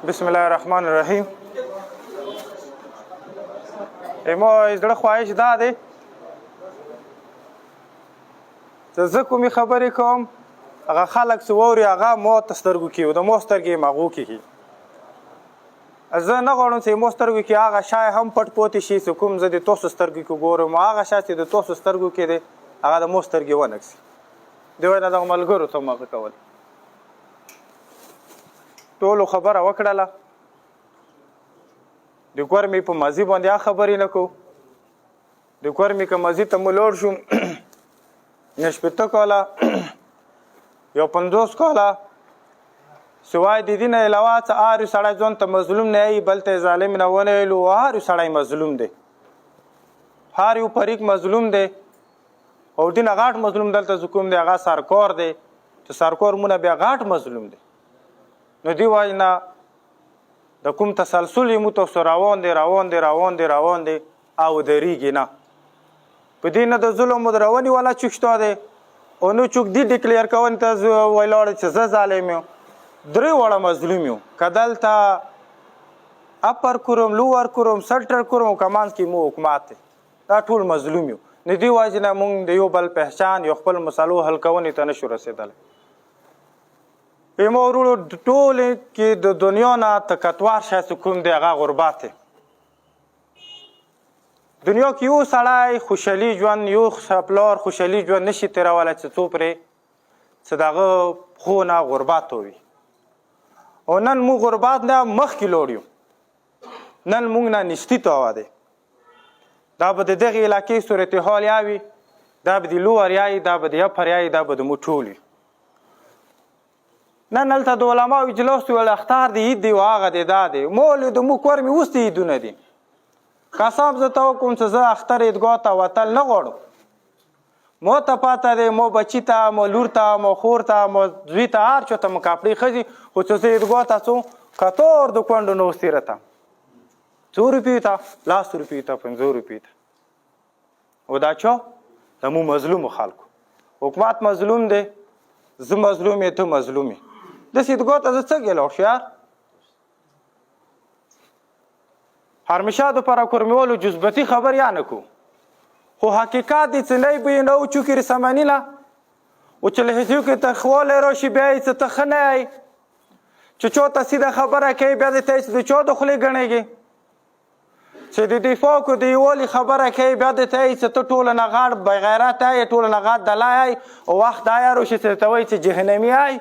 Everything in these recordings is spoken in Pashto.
بسم الله الرحمن الرحیم. ما زړه خواهش دا دی چې زه کومې خبرې کوم هغه خلک چې واوري هغه مو ته سترګو کې د مو سترګې مغو کې زه نه غواړم چې مو سترګو کې هغه شی هم پټ پوتې شي چې کوم زه د تاسو سترګو کې ګورم هغه شی چې د تاسو سترګو کې دی هغه د مو سترګې ونکسي دې وجه نه دغه ملګرو ته مغه کول ټولو خبره وکړله د ګرمۍ په ماضي باندې خبرې نه کوو د ګرمۍ که ماضي ته مو لوړ شو نه شپېته کاله یو 50 کاله سوای د دې نه علاوه څه هر یو سړی ځان ته مظلوم نه وي بل ته ظالم نه ونه ویلو هر یو سړی مظلوم دی هر یو فریق مظلوم دی او دې نه غاټ مظلوم دلته چې کوم دی هغه سرکار دی چې سرکار مونه بیا غاټ مظلوم دی نو دې وجې نه د کوم تسلسل یې مو تاسو روان دی او درېږي نه په دې نه د ظلم و درونې والا چوک شته دی او نو چوک دې ډیکلیر کوونې ته ویلاړ چې زه ظالم یم درې واړه مظلوم یو که دلته اپر کوروم لوور کوروم سلټر کوروم که منځ کې مو حکومت دی دا ټول مظلوم یو نو دې وجې نه مونږ د یو بل پهچان یو خپل مسلو حل کوونې ته نشو رسېدلی ما ورونو ټول کې د دنیا نه تکتوار شی چې کوم دی هغه غربت دی دنیا کې یو سړی خوشحالي ژوند یو پلار خوشحالي ژوند نشي تېرولی چې څو پرې چې د هغه پښو نه غربت وي او نن موږ غربت نه مخکې لوړ یو نن موږ نه نشتي تاوه دی دا به د دغې علاقې صورتحال یا وي دا به د لوور یا وي دا به د اپر یا وي دا به د مو ټول وي نن هلته د علماو اجلاس ویل اختار د عید دی و هغه دی دا دی مولد مو کور مې اوس د عیدونه دي قسم زه ته وکړم چې زه اختر عیدګاه ته وتل نه غواړم مو ته پاته دی مو بچي ته مو لور ته مو خور ته مو زوی ته هر چا ته مو کاپړې ښځي خو چې زه عیدګاه ته څو کتور د کونډو نه اوسېره ته 100 روپیو ته 10 روپیو ته 50 روپیو ته او دا چا د مو مظلومو خلکو حکومت مظلوم دی زه مظلوم یې ته مظلوم یې داسې عیدګاه ته زه څه ګیله هوښیار هرمشه دپاره کرمیولو جزبتي خبر یا نه کو خو حقیقت دی چې نه به نه چوکې رسمني نه او چې له هېڅ کې تخوالی راشي بیا یې څه ته ښه نه یی چې چا ته سیده خبره کوي بیا دې ته یې چې د چا د خولې ګڼېږي چې د دفاع کو د یووالي خبره کوي بیا دې ته یې چې ته ټوله نه غاړ بېغیرته یې ټوله نه غاړ دله یی او وخت دا یار وشي چې ته وایي چې جهنمي یی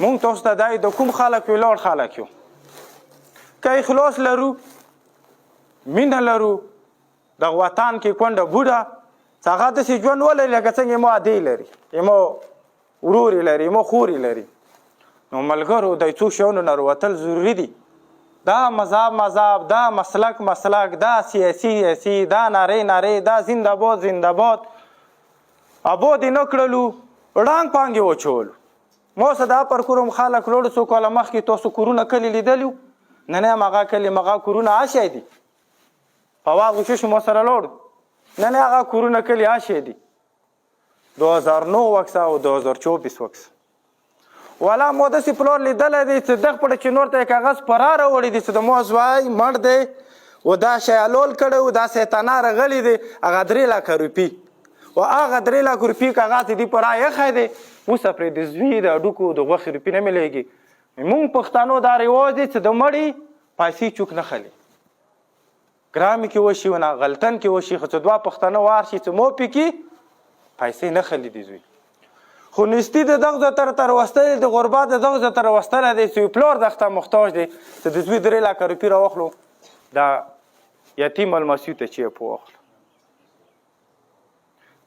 مونږ تاسو ته دا د کوم خلک یو لوړ خلک یو که اخلاص لرو مینه لرو د وطن کې کونډه بوډه چې هغه داسې ژوند ولري لکه څنګه یې مو ادې لري یې مو ورور یې لري یې مو خور یې لري نو ملګرو د څو شیانو نه وتل ضروري دي دا مذهب دا مسلک دا سیاسي دا نارې دا زنده‌باد اباد یې نه کړلو ړانګ پانګ یې وچولو ما څه دا پر کوروم خلک لوړ څو کاله مخکې تاسو کورونه کلي لیدلي نن هم هغه کلي مغه کورونه عاشی دي په واغ وشو ما سره لوړ نن هغه کورونه کلي عاشی دي 2009 وکسه او 2024 وکسه والا مو داسې پلور لیدلی دی چې دغه پټه چې نور ته یې کاغذ په را راوړی دی چې د مو زوی مړ دی و دا شی الول کړی و دا سیتانه راغلی دی هغه 3 لکه روپي و هغه 3 لکه روپي کاغذ دی په را ایښی دی اوس پرې د زوی د هډوکو د غوښې روپي نه میلیږي مونږ پښتنو دا رواج دی چې د مړي پیسې چوک نه خلي ګرامې کې وشي ونه غلطن کې وشي خو چې دوه پښتانه وار شي چې مو پکې پیسې نه خلي دي زوی خو نستی د دغه ځای تر وستلی د غربت د دغه ځای تر وستلی دی چې پلار دغه ته محتاج دی چې د زوی 3 لکه روپي راواخلو دا یتیم المسیو ته چې یې په واخلو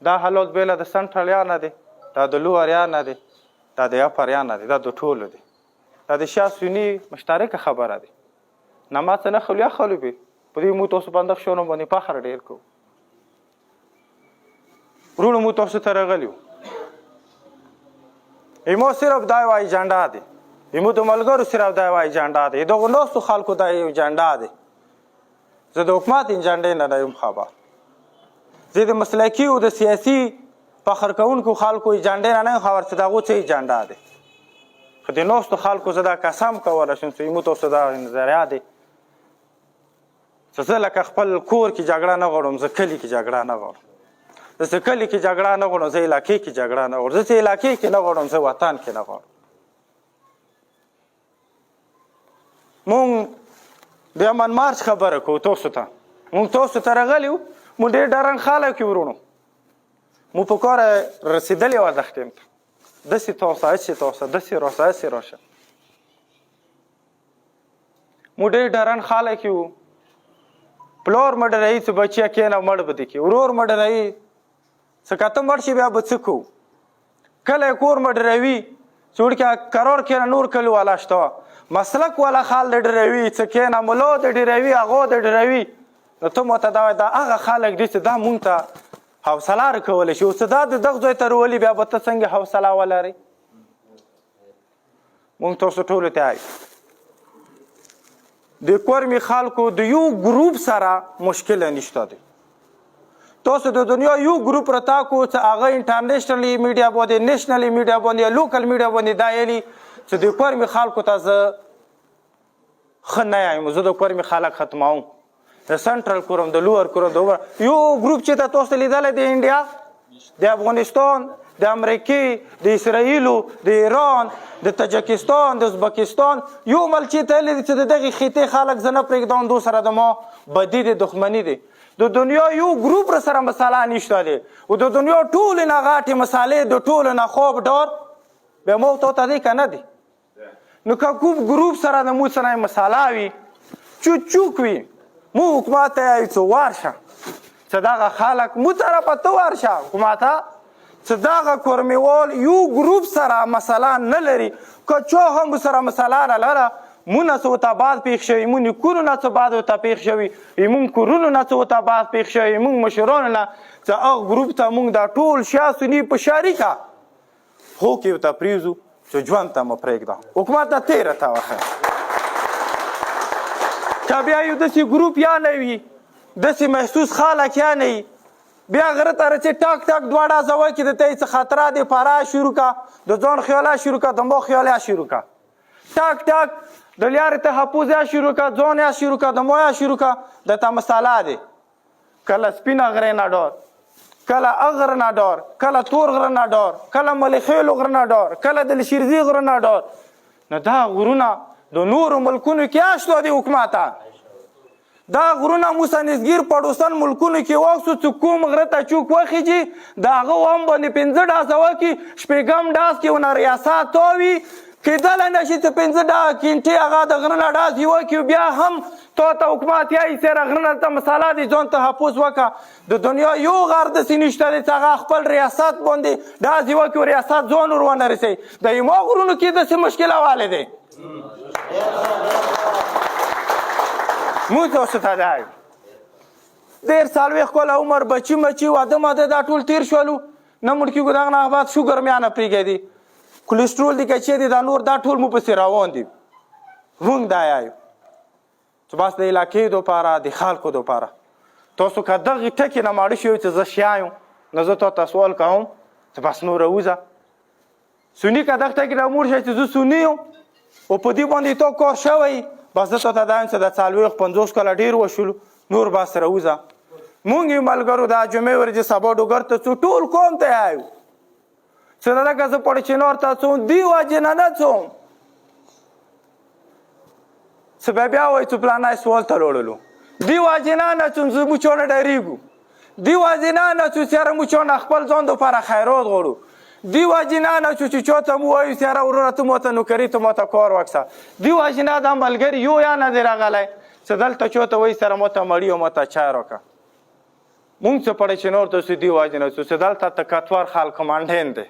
دا حالات بیله د سنټرل یا نه دی دا د لوور یا نه دی دا د اپر یا نه دی دا د ټولو دی دا د شیا سني مشترکه خبره دی نه ما څه نه خلو یا خلو به په دې مو تاسو باندې شونو باندې فخر ډېر کوو ورونو مو تاسو ته راغلي یو ایمو صرف دا یوه ایجنډا دی ایمو د ملګرو صرف دا یوه ایجنډا دی دغو ناستو خلکو دا یو ایجنډا دی زه د حکومت ایجنډې نه یم خبر زه د مسلکي او د سیاسي فخر کوونکو خلکو ایجنډې نه یم خبر چې د هغو څه ایجنډا دی خو د ناستو خلکو زه دا قسم کولی شم چې زموږ تاسو دا نظریه دی چې زه لکه خپل کور کې جګړه نه غواړم، زه کلي کې جګړه نه غواړم. زه چې کلي کې جګړه نه غواړم، زه علاقې کې جګړه نه غواړم. زه چې علاقې کې نه غواړم، زه وطن کې نه غواړم. مونږ د امن مارچ خبره کوو تاسو ته. مونږ تاسو ته راغلي وو، مونږ ډېر ډارن خلک یو ورونو. مو په کار رسېدلي وه دغه ټیم ته. داسې تاسه هسې تاسه داسې راسه هسې راشه. مو ډېر ډارن خلک یو. پلار مړ رهي چې بچیه کېنه مړ به دې کړي، ورور مړ رهي چې که ته مړ شي بیا به څه کوو. کله یې کور مړ روي چې وړکې کرار کېنه نور کلي والا شته، مسلک والا خال د ډېروي چې کېنه ملا د ډېروي هغه د ډېروي. نو ته ماته دا وایه دا هغه خلک دي چې دا مونږ ته حوصله راکولی شي. اوس دا د دغه ځای ته راولي بیا به ته څنګه حوصله ولرئ؟ مونږ تاسو ټولو ته وایو د کورمي خلکو د یو ګروپ سره مشکله نشته دی. تاسو د دنیا یو ګروپ راته کو چې هغه انټرنیشنلی میډیا باندې، نیشنلی میډیا باندې، لوکل میډیا باندې دا ویلي چې د کورمي خلکو ته زه ښه نه یم، زه د کورمي خلک ختموم، د سنټرل کورم، د لوور کورم، د یو ګروپ چې ته تاسو لیدلی د انډیا، د افغانستان، د امریکې، د اسرائیلو، د ایران، د تاجکستان، د ازبکستان، یو ملک چې ته لیدې چې د دغې خطې خلک زه نه پرېږدم، دو سره د ما بدي دی، دښمني دی. د دنیا یو ګروپ را سره مساله نشته دی، او د دنیا ټولې نه غاټې مسالې د ټولو نه خوب ډار بیا مو ته دی که نه دی. نو که کوم ګروپ سره د مو سره مساله وي، چوک وي، مو حکومت ته یایو چې ورشه چې دغه خلک مو طرفه ته ورشه حکومت ته چې دغه کورمیوال یو ګروپ سره مسله نه لري، که چا هم سره مسله نه لره، مونږ نه څه ورته باد پېښ شوي، مونږ نیکونو نه څه باد ورته پېښ شوي، مونږ کورونو نه څه ورته باد پېښ شوي، مونږ مشرانو نه چې هغه ګروپ ته مونږ دا ټول شا سني په شریکه خو کې ورته پرېږدو چې ژوند ته مو پرېږده. حکومت ته تېره ته وښه که بیا یو داسې ګروپ یا نه وي، داسې محسوس خلک یا نه وي، بیا غره ته رسې ټاک ټاک دوه ډازه وکړي د ته یې څه خطره دی، پاره شروع که، د ځان خیاله شروع که، د ما خیاله شروع که، ټاک ټاک د لیارې تحفظ یا شروع که، ځان یا شروع که، د ما یا شروع که، د ته مساله دی. کله سپینه غرې نه ډار، کله اغ غره نه ډار، کله تور غره نه ډار، کله ملخیلو غره نه ډار، کله د لشیرزي غره نه ډار. نو دا غرونه د نورو ملکونو کې اشته دي حکومت ته. دا غرونه موسنزګیر پړوسن ملکونو کې واکسو چې کوم غره ته چوک وخیږي د هغه هم باندې 5 ډازه وکړي، شپږم ډاز کې ونه ریاست تاوي، کېدلی نه شي چې 5 کینټې هغه د غره نه ډاز یې وکړي، بیا هم تا ته حکومت یایي سیره غره نه ته مساله دي ځان تحفظ وکړه. د دنیا یو غر داسې نشته دی چې هغه خپل ریاست باندې ډاز یې وکړي او ریاست ځان ور ونه رسوي. د یما غرونو کې داسې مشکله والی دی. مونږ تاسو ته دا وایو ډېر 40 کاله عمر بچي مچي واده ماده دا ټول تېر شولو، نه مړ کېږو، دغه نه بعد شوګر میا نه پرېږدي، کولسټرول دي کچې دي، دا نور دا ټول مو پسې روان دي. مونږ دا وایو چې بس د علاقې دپاره د خلکو دپاره تاسو که دغې ټکې نه ماړه شوي چې زه شیا یم، نو زه تا ته سوال کوم چې بس نوره وځه سني که دغه ټکې نه موړ شئ چې زه سني یم او په دې باندې تا کار شوی، بس زه تا ته دا یم چې د 40-50 کاله ډېر وشولو، نور بس سره وځه. مونږ یو ملګرو دا جمعې ورځې سبا ډوګر ته څو ټول قوم ته وایو چې دلته زه پړچینار ته څوم دې وجې نه نه څوم چې بیا وایي چې پلانی سوال ته لوړلو، دې وجې نه نه څوم زه موږ نه ډارېږو، دې وجې نه نه څو سیاره موږ نه خپل ځان دپاره خیرات غواړو، دې وجې نه نه چې چا ته مو وایو سیاره وروره ته ماته نوکري ته ماته کار وکړه، دې وجې نه دا ملګري یو یا نه دی راغلی چې دلته چا ته وایي سره ماته مړي او ماته چای راکړه. مونږ چې پړچینار ته اوسو دې وجې نه اوسو چې دلته تکاتور خال کمانډین دی،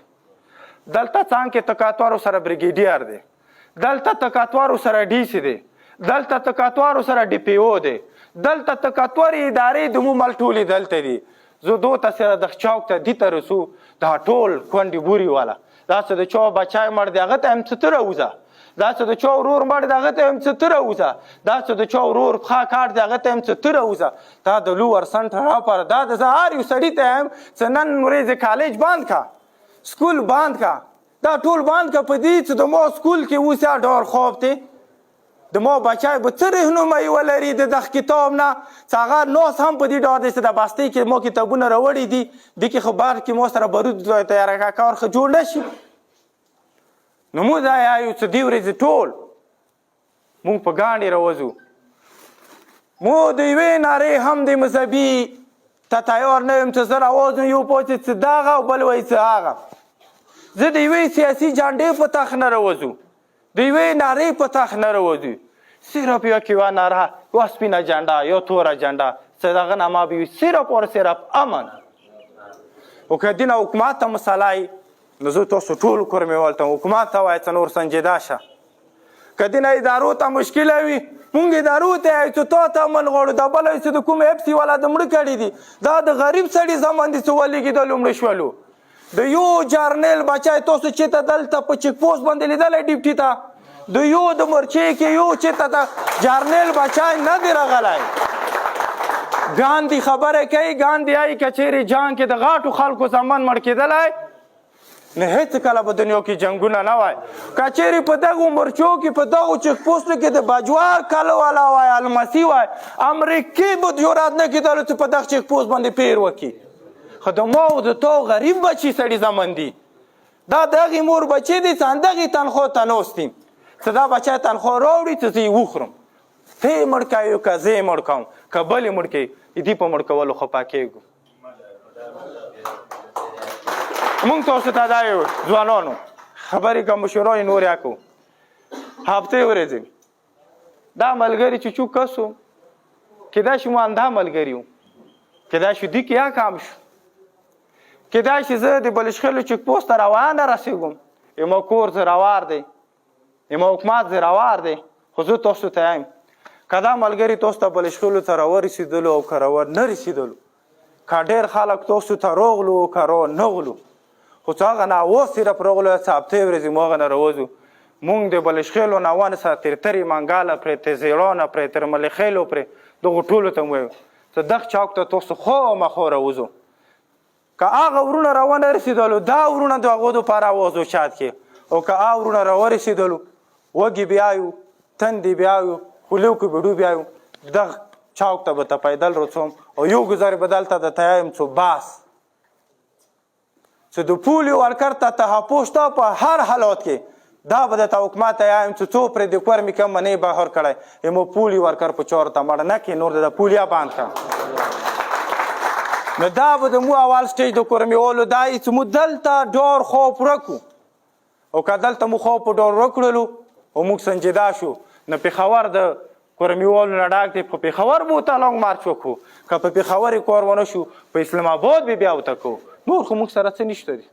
دلته څانګې تکاتوارو سره بریګیډیر دی، دلته تکاتوارو سره ډي سي دی، دلته تکاتوارو سره ډي پی او دی، دلته تکاتورې ادارې د مو مل ټولې دلته دي. زه دو ته سره د چوک ته دې ته رسو دا ټول کونډې بوري والا دا چې د چا بچی مړ دی هغه ته هم څه ته راوځه، دا چې د چا ورور مړ دی هغه ته هم څه ته راوځه، دا چې د چا ورور پښه کاټ دی هغه ته هم څه ته راوځه. دا د لوور سنټر راپاره دا د زه هر یو سړي ته یم چې نن ورځې کالج بند کا، سکول بند کا، دا ټول بند که په دې چې د ما سکول کې اوس یا ډېر خوب دی د ما بچی به څه رهنمایي ولري د دغه کتاب نه چې هغه ناس هم په دې ډول دی چې د بستۍ کې ما کتابونه راوړي دي دې کې خو بار کې ما سره برود تیاره کار ښه جوړ نه شي نو موږ دا یایو چې دې ورځې ټول موږ په ګاڼې راوځو مو د یوې نارې هم د مذهبي ته تیار نه یم چې زه راوځم یو پوه چې دغه او بل وایي چې هغه زه د یوې سیاسي جنډې په تخ نه راوځو د یوې نارې په تخ نه راوځو صرف یوه ناره یوه سپینه جنډه یو توره جنډه چې د هغه نه ما به وي صرف اور صرف امن او که دین حکومت ته مسله یي نو زه تاسو ټول کورمېوال ته حکومت ته وایي چې نور سنجیده شه که دین ادارو ته مشکله وي مونږ ادارو ته یایو چې تا ته امن غواړو دا بله چې د کوم اپسي والا د مړه کړي دي دا د غریب سړي زمان دي چې ولېږېدلو مړه شولو د یو جارنیل بچی تاسو چېرته دلته په چیک پوسټ باندې لیدلی ډیپټي ته د یو د مرچې کې یو چېرته ته جارنیل بچی نه دی راغلی ګاندي خبره کوي ګاندي یایي که چیرې جان کې د غاټو خلکو زمان مړ کېدلی نه هېڅ کله په دنیا کې جنګونه نه وای که چیرې په دغو مرچو کې په دغو چیک پوسټو کې د باجوار کله والا وای المسي وای امریکې به جرات نه کېدلو چې په دغه چیک پوسټ باندې پیر وکړي خو د ما او د تو غریب بچي سړي زمن دي دا دغې مور بچی دی چې همدغې تنخوا ته ناست دي چې دا بچی تنخوا راوړي چې زه یې وخورم ته یې مړ کوې که زه یې مړ کوم که بل یې مړ کوي دې په مړ کولو خفه کېږو مونږ تاسو ته دا یو ځوانانو خبرې که مشورای نورې اکو هفتې ورځې دا ملګري چې چوک کس و کیدای شي مو همدا ملګري وو کیدای شي دې کې یا کام شو کیدای شي زه د بلشخیلو چیک پوسټ ته روانه رسېږم یما کور زراوار دی یما حکومت زراوار دی خو زه تاسو ته یم که دا ملګري تاسو ته بلشخیلو ته راورسېدلو او که راور نه رسېدلو که ډېر خلک تاسو ته راغلو که را نه غلو خو چې هغه نه اوس صرف راغلو چې هفتې ورځې مو هغه نه راوځو مونږ د بلشخیلو نه ونیسه تر ترې منګاله پرې تر زیړانه پرې تر ملخیلو پرې دغو ټولو ته مو ویو چې دغه چوک ته تاسو خامخا راوځو که هغه ورونه راونه رسېدلو دا ورونه د هغو دپاره وځو شاید کې او که هغه ورونه راورسېدلو وږي بیا یو تندې بیا یو خولو کې بډو بیا یو دغه چوک ته به ته پیدل رسوم او یو ګزارې به دلته درته یم څو باس چې د پولي ورکر ته تحفظ شته په هر حالات کې دا به درته حکومت ته یم چې څو پرې د کور مې کم منې بهر کړی یمو پولي ورکر په چارو ته مړ نه کړي نور د پولیا بند کړه نو دا به د مو اول سټیج د کورمیوالو دا یي چې مو دلته ډېر خوف ورکړو او که دلته مو خوف په ډېر ورکړلو او موږ سنجیده شو نو پېښور د کورمیوالو نه ډاک دی په پېښور به ورته لانګ مارچ وکړو که په پېښور یې کار ونه شو په اسلام آباد به بیا ورته کوو نور خو موږ سره څه نشته دي